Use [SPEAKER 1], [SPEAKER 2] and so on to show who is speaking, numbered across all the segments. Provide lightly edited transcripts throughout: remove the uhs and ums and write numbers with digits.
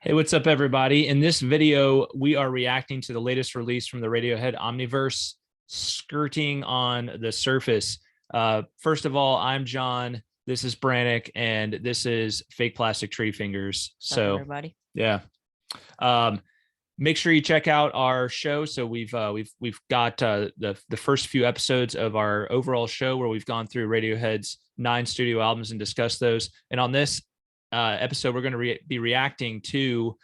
[SPEAKER 1] Hey, what's up, everybody? In this video, we are reacting to the latest release from the Radiohead Omniverse, Skirting on the Surface. First of all, I'm John. This is Brannick, and this is Fake Plastic Tree Fingers.
[SPEAKER 2] What's up, everybody?
[SPEAKER 1] Yeah. Um, Make sure you check out our show. So we've got the first few episodes of our overall show where we've gone through Radiohead's 9 studio albums and discussed those. And on this episode, we're going to be reacting to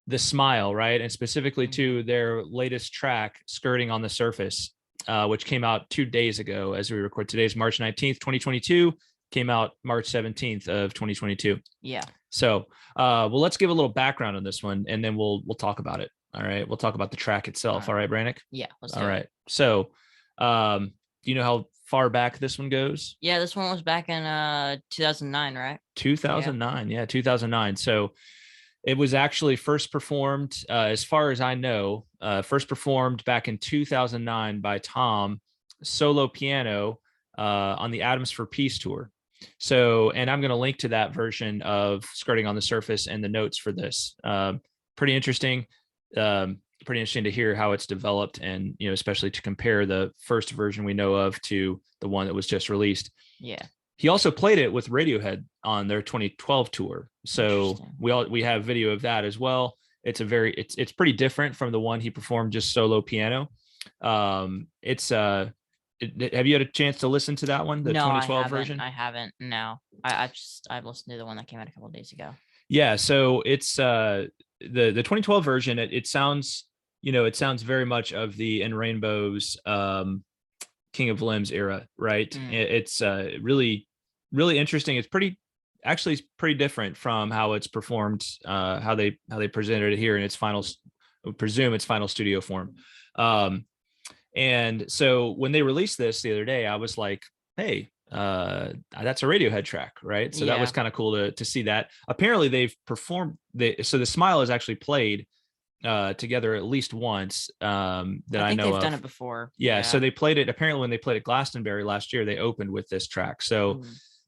[SPEAKER 1] The Smile, right? And specifically to their latest track, Skirting on the Surface, which came out 2 days ago as we record. Today's March 19th, 2022, came out March 17th of 2022.
[SPEAKER 2] Yeah.
[SPEAKER 1] So, well, let's give a little background on this one, and then we'll talk about it. All right, we'll talk about the track itself. All right, Brannick.
[SPEAKER 2] Yeah.
[SPEAKER 1] All right. So, do you know how far back this one goes?
[SPEAKER 2] Yeah, this one was back in 2009, right?
[SPEAKER 1] 2009. Yeah, 2009. So it was actually first performed, as far as I know, first performed back in 2009 by Thom, solo piano, on the Atoms for Peace tour. So, and I'm going to link to that version of Skirting on the Surface and the notes for this. Pretty interesting. Pretty interesting to hear how it's developed, and especially to compare the first version we know of to the one that was just released.
[SPEAKER 2] Yeah.
[SPEAKER 1] He also played it with Radiohead on their 2012 tour. So we have video of that as well. It's pretty different from the one he performed just solo piano. Have you had a chance to listen to that one, the 2012 version?
[SPEAKER 2] I haven't. No, I've listened to the one that came out a couple of days ago.
[SPEAKER 1] Yeah, so it's the 2012 version. It sounds very much of the In Rainbow's King of Limbs era, right? It's really interesting. It's pretty different from how it's performed, how they presented it here in its final, I presume its final studio form. And so when they released this the other day, I was like, hey, that's a Radiohead track, right? So that was kind of cool to see that. Apparently they've performed so The Smile is actually played together at least once, that I know
[SPEAKER 2] they've done it before.
[SPEAKER 1] Yeah, so they played it, apparently when they played at Glastonbury last year, they opened with this track. So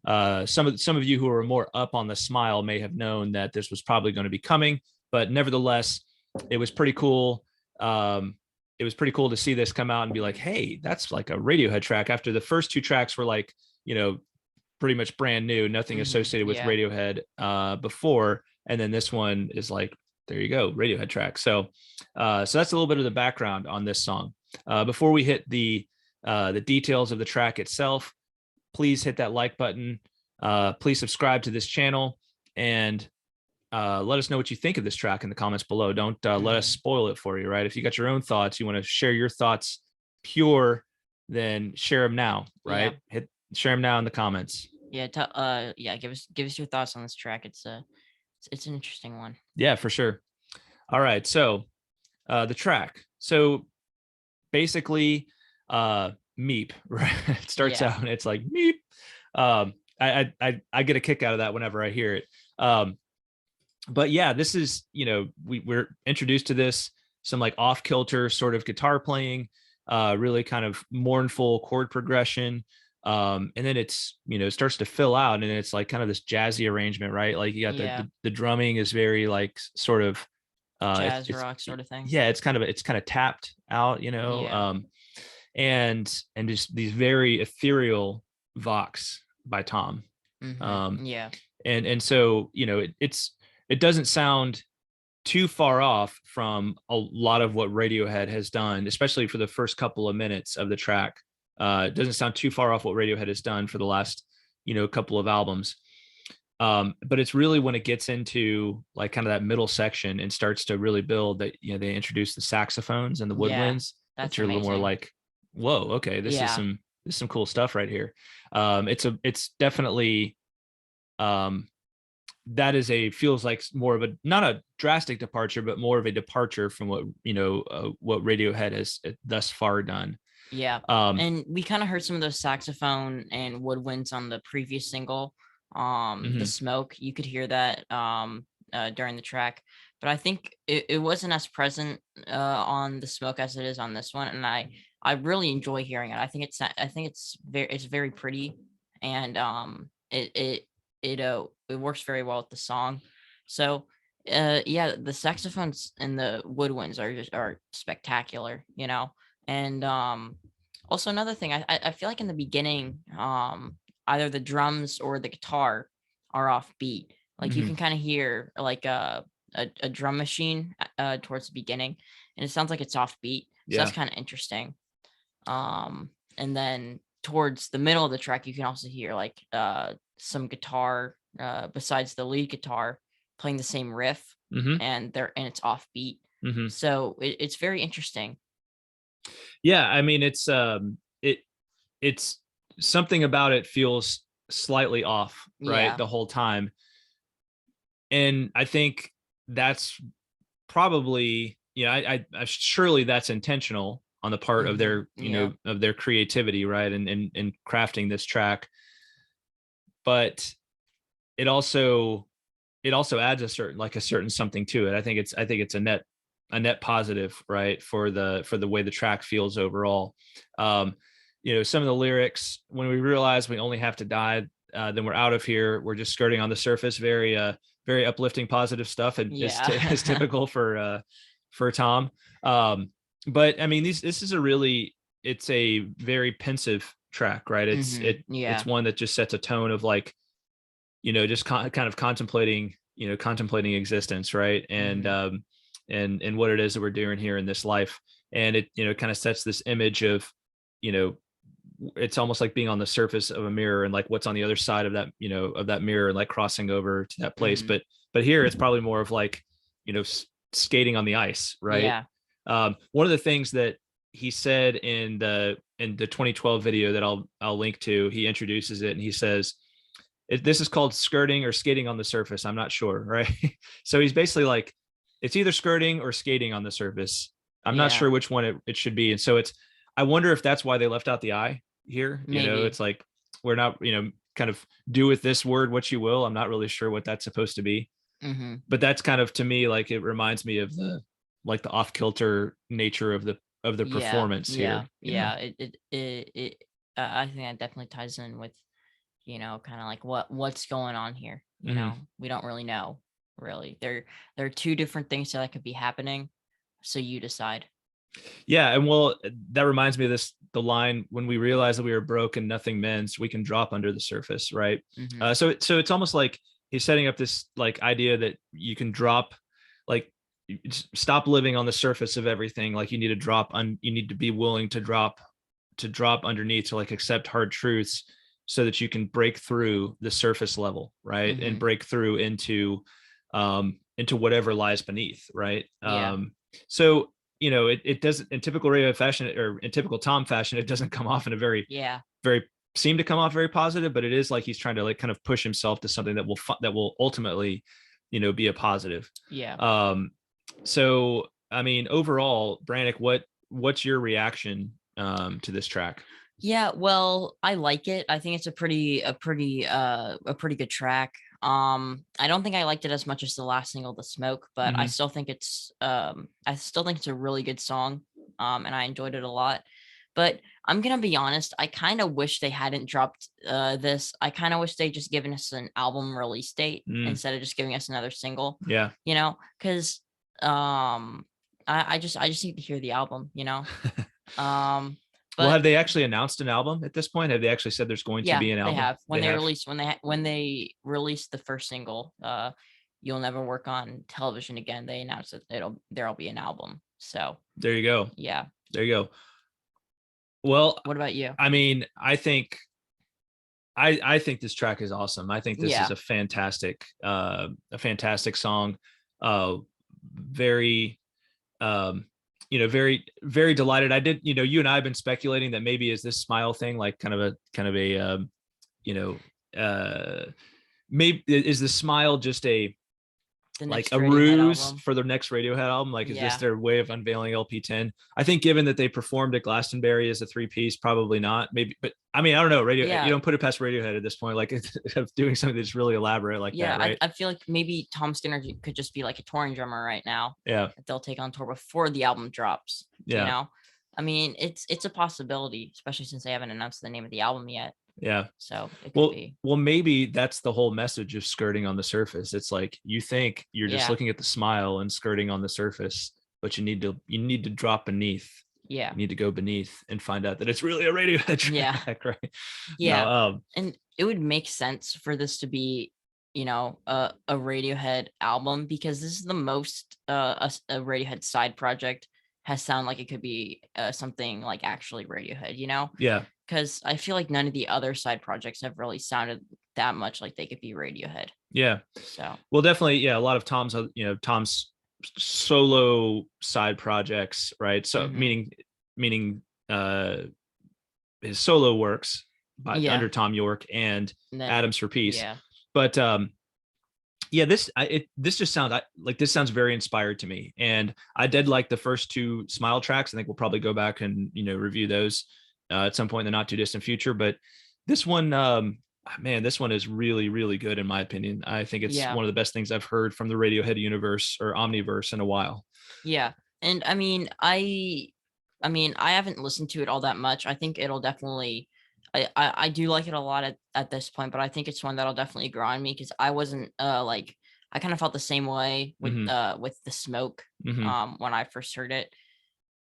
[SPEAKER 1] some of you who are more up on The Smile may have known that this was probably going to be coming, but nevertheless, it was pretty cool. It was pretty cool to see this come out and be like, hey, that's like a Radiohead track, after the first 2 tracks were like, pretty much brand new, nothing associated with Radiohead before. And then this one is like, there you go, Radiohead track. So that's a little bit of the background on this song. Before we hit the details of the track itself, please hit that like button. Please subscribe to this channel, and let us know what you think of this track in the comments below. Don't let us spoil it for you, right? If you got your own thoughts, you want to share your thoughts pure, then share them now, right? Share them now in the comments.
[SPEAKER 2] Yeah. Give us your thoughts on this track. It's an interesting one.
[SPEAKER 1] Yeah, for sure. All right. So the track. So basically, meep, right? It starts out and it's like meep. I get a kick out of that whenever I hear it. But yeah, this is, we're introduced to this, some like off kilter sort of guitar playing, really kind of mournful chord progression. And then it's, it starts to fill out, and it's like kind of this jazzy arrangement, right? Like you got the drumming is very like sort of
[SPEAKER 2] jazz rock sort of thing.
[SPEAKER 1] Yeah, it's kind of tapped out, and just these very ethereal vox by Thom. And so, it doesn't sound too far off from a lot of what Radiohead has done, especially for the first couple of minutes of the track. It doesn't sound too far off what Radiohead has done for the last, couple of albums. But it's really when it gets into like kind of that middle section and starts to really build that, they introduce the saxophones and the woodwinds. That's you're a little more like, whoa, okay, this is some cool stuff right here. It's definitely, feels like more of a, not a drastic departure, but more of a departure from what Radiohead has thus far done.
[SPEAKER 2] Yeah. And we kind of heard some of those saxophone and woodwinds on the previous single, The Smoke. You could hear that during the track, but I think it wasn't as present on The Smoke as it is on this one, and I really enjoy hearing it. I think it's very pretty, and it works very well with the song. So Yeah, the saxophones and the woodwinds are spectacular, and also another thing, I feel like in the beginning, either the drums or the guitar are offbeat. Like you
[SPEAKER 1] Mhm.
[SPEAKER 2] can kind of hear like a drum machine towards the beginning, and it sounds like it's offbeat, so that's
[SPEAKER 1] Yeah.
[SPEAKER 2] kind of interesting. And then towards the middle of the track, you can also hear like some guitar besides the lead guitar playing the same riff,
[SPEAKER 1] Mhm.
[SPEAKER 2] and it's offbeat.
[SPEAKER 1] Mhm.
[SPEAKER 2] So it's very interesting.
[SPEAKER 1] Yeah, I mean, it's something about it feels slightly off, right,
[SPEAKER 2] Yeah.
[SPEAKER 1] the whole time. And I think that's probably, I surely that's intentional on the part of their,
[SPEAKER 2] Yeah.
[SPEAKER 1] of their creativity, right, and crafting this track. But it also adds a certain something to it. I think it's a net positive, right, for the way the track feels overall. Um, some of the lyrics, when we realize we only have to die, then we're out of here. We're just skirting on the surface. Very uplifting, positive stuff, and is
[SPEAKER 2] Yeah.
[SPEAKER 1] is typical for Thom. But I mean, this is a really, it's a very pensive track, right? It's
[SPEAKER 2] Yeah.
[SPEAKER 1] one that just sets a tone of like, just kind of contemplating, contemplating existence, right?
[SPEAKER 2] hmm
[SPEAKER 1] And what it is that we're doing here in this life. And it, kind of sets this image of, you know, it's almost like being on the surface of a mirror and like what's on the other side of that, of that mirror, and like crossing over to that place.
[SPEAKER 2] hmm
[SPEAKER 1] But here it's probably more of like, skating on the ice, right?
[SPEAKER 2] Yeah.
[SPEAKER 1] One of the things that he said in the 2012 video that I'll link to, he introduces it and he says, this is called skirting or skating on the surface. I'm not sure, right? So he's basically like, it's either skirting or skating on the surface. I'm not
[SPEAKER 2] Yeah.
[SPEAKER 1] sure which one it should be. And so I wonder if that's why they left out the I here.
[SPEAKER 2] Maybe.
[SPEAKER 1] It's like, we're not, kind of do with this word what you will. I'm not really sure what that's supposed to be.
[SPEAKER 2] hmm
[SPEAKER 1] But that's kind of, to me, like, it reminds me of the off kilter nature of the
[SPEAKER 2] Yeah.
[SPEAKER 1] performance
[SPEAKER 2] Yeah.
[SPEAKER 1] here.
[SPEAKER 2] Yeah. It I think that definitely ties in with, kind of like what's going on here.
[SPEAKER 1] Mhm.
[SPEAKER 2] We don't really know, really. There are two different things that could be happening, so you decide.
[SPEAKER 1] Yeah, and well, that reminds me of the line, when we realize that we are broke and nothing mends, we can drop under the surface, right?
[SPEAKER 2] hmm
[SPEAKER 1] So it's almost like he's setting up this like idea that you can drop, like, stop living on the surface of everything. Like, you need to you need to be willing to drop underneath, to like accept hard truths, so that you can break through the surface level, right? And
[SPEAKER 2] hmm
[SPEAKER 1] break through into whatever lies beneath, right?
[SPEAKER 2] Yeah.
[SPEAKER 1] So, it doesn't, in typical radio fashion, or in typical Thom fashion, it doesn't come off in a
[SPEAKER 2] Yeah.
[SPEAKER 1] very seem to come off very positive, but it is like he's trying to like kind of push himself to something that will ultimately, be a positive.
[SPEAKER 2] Yeah.
[SPEAKER 1] Um, so I mean, overall, Brannick, what's your reaction to this track?
[SPEAKER 2] Yeah, well, I like it. I think it's a pretty good track. I don't think I liked it as much as the last single, The Smoke, but
[SPEAKER 1] Hmm.
[SPEAKER 2] I still think it's a really good song. And I enjoyed it a lot. But I'm gonna be honest, I kind of wish they hadn't dropped this. I kind of wish they just given us an album release date
[SPEAKER 1] Mm,
[SPEAKER 2] instead of just giving us another single,
[SPEAKER 1] yeah.
[SPEAKER 2] because I just need to hear the album. Um
[SPEAKER 1] Well,
[SPEAKER 2] but
[SPEAKER 1] have they actually announced an album at this point? Have they actually said there's going to
[SPEAKER 2] yeah,
[SPEAKER 1] be an
[SPEAKER 2] they
[SPEAKER 1] album?
[SPEAKER 2] have.
[SPEAKER 1] They have.
[SPEAKER 2] When they released the first single, "You'll Never Work on Television Again," they announced that there'll be an album. So
[SPEAKER 1] There you go.
[SPEAKER 2] yeah.
[SPEAKER 1] There you go. Well,
[SPEAKER 2] What about you?
[SPEAKER 1] I mean, I think this track is awesome. I think this is
[SPEAKER 2] Yeah.
[SPEAKER 1] a fantastic song. Very, um, very, very delighted. I did, you and I have been speculating that maybe is this Smile thing like kind of a, you know, maybe is the Smile just
[SPEAKER 2] The
[SPEAKER 1] like
[SPEAKER 2] next
[SPEAKER 1] a
[SPEAKER 2] Radiohead
[SPEAKER 1] ruse
[SPEAKER 2] album.
[SPEAKER 1] for their next Radiohead album? Like, is this
[SPEAKER 2] Yeah.
[SPEAKER 1] their way of unveiling LP10? I think given that they performed at Glastonbury as a three-piece, probably not. Maybe, but I mean, I don't know. You
[SPEAKER 2] Yeah.
[SPEAKER 1] don't put it past Radiohead at this point, like, of doing something that's really elaborate like
[SPEAKER 2] Yeah.
[SPEAKER 1] that, right?
[SPEAKER 2] I feel like maybe Tom Skinner could just be like a touring drummer right now
[SPEAKER 1] Yeah,
[SPEAKER 2] that they'll take on tour before the album drops.
[SPEAKER 1] yeah,
[SPEAKER 2] I mean, it's a possibility, especially since they haven't announced the name of the album yet.
[SPEAKER 1] Yeah.
[SPEAKER 2] So it could
[SPEAKER 1] Well,
[SPEAKER 2] be.
[SPEAKER 1] well, maybe that's the whole message of skirting on the surface. It's like you think you're just
[SPEAKER 2] Yeah.
[SPEAKER 1] looking at the smile and skirting on the surface, but you need to drop beneath.
[SPEAKER 2] Yeah.
[SPEAKER 1] You need to go beneath and find out that it's really a Radiohead
[SPEAKER 2] Yeah.
[SPEAKER 1] track, right?
[SPEAKER 2] Yeah.
[SPEAKER 1] No,
[SPEAKER 2] And it would make sense for this to be, a Radiohead album, because this is the most a Radiohead side project has sound like it could be something like actually Radiohead,
[SPEAKER 1] yeah,
[SPEAKER 2] because I feel like none of the other side projects have really sounded that much like they could be Radiohead.
[SPEAKER 1] yeah.
[SPEAKER 2] So
[SPEAKER 1] Well, definitely, yeah. A lot of Tom's solo side projects, right? So
[SPEAKER 2] mhm.
[SPEAKER 1] meaning uh his solo works by
[SPEAKER 2] Yeah.
[SPEAKER 1] under Tom York and
[SPEAKER 2] And then
[SPEAKER 1] Atoms for Peace.
[SPEAKER 2] yeah.
[SPEAKER 1] But yeah, this just sounds like this sounds very inspired to me, and I did like the first two Smile tracks. I think we'll probably go back and review those at some point in the not too distant future. But this one, man, this one is really really good in my opinion. I think it's
[SPEAKER 2] Yeah.
[SPEAKER 1] one of the best things I've heard from the Radiohead universe or Omniverse in a while.
[SPEAKER 2] Yeah. And I haven't listened to it all that much. I think it'll definitely I do like it a lot at this point, but I think it's one that'll definitely grow on me, because I wasn't like I kind of felt the same way
[SPEAKER 1] Hmm.
[SPEAKER 2] with the smoke
[SPEAKER 1] Hmm.
[SPEAKER 2] when I first heard it.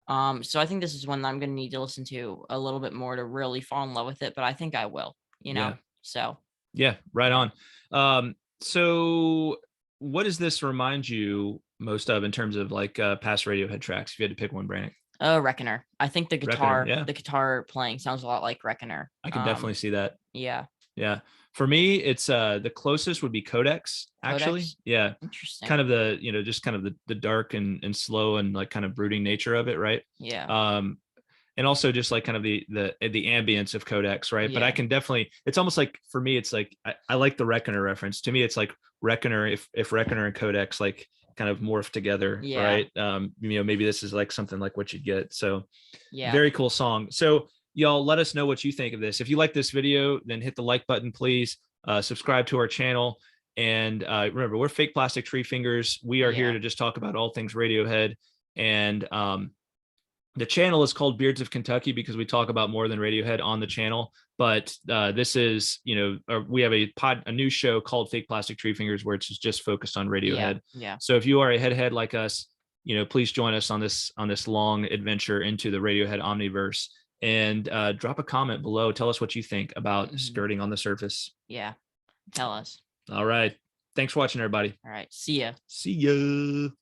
[SPEAKER 2] So I think this is one that I'm gonna need to listen to a little bit more to really fall in love with it, but I think I will.
[SPEAKER 1] Yeah,
[SPEAKER 2] So
[SPEAKER 1] yeah, right
[SPEAKER 2] yeah.
[SPEAKER 1] on. So what does this remind you most of in terms of like past Radiohead tracks? If you had to pick one, Brandon.
[SPEAKER 2] Reckoner. I think the
[SPEAKER 1] Reckoner,
[SPEAKER 2] guitar
[SPEAKER 1] yeah,
[SPEAKER 2] the guitar playing sounds a lot like Reckoner.
[SPEAKER 1] I can definitely see that.
[SPEAKER 2] Yeah.
[SPEAKER 1] Yeah. For me, it's the closest would be Codex, actually.
[SPEAKER 2] Codex?
[SPEAKER 1] Yeah.
[SPEAKER 2] Interesting.
[SPEAKER 1] Kind of the, just kind of the dark and slow and like kind of brooding nature of it, right?
[SPEAKER 2] Yeah.
[SPEAKER 1] Um, and also just like kind of the ambience of Codex, right? But I
[SPEAKER 2] Yeah.
[SPEAKER 1] can definitely, it's almost like for me, it's like I like the Reckoner reference. To me, it's like Reckoner, if Reckoner and Codex like kind of morph together,
[SPEAKER 2] Yeah.
[SPEAKER 1] right? Maybe this is like something like what you'd get. So
[SPEAKER 2] Yeah.
[SPEAKER 1] very cool song. So y'all let us know what you think of this. If you like this video, then hit the like button, please. Subscribe to our channel. And remember, we're Fake Plastic Tree Fingers. We are here
[SPEAKER 2] Yeah.
[SPEAKER 1] to just talk about all things Radiohead. And the channel is called Beards of Kentucky because we talk about more than Radiohead on the channel. But this is, we have a new show called Fake Plastic Tree Fingers where it's just focused on
[SPEAKER 2] Yeah.
[SPEAKER 1] Radiohead.
[SPEAKER 2] Yeah.
[SPEAKER 1] So if you are a headhead like us, please join us on this long adventure into the Radiohead Omniverse, and drop a comment below. Tell us what you think about
[SPEAKER 2] Mhm.
[SPEAKER 1] skirting on the surface.
[SPEAKER 2] Yeah. Tell us.
[SPEAKER 1] All right. Thanks for watching, everybody.
[SPEAKER 2] All right. See ya.
[SPEAKER 1] See ya.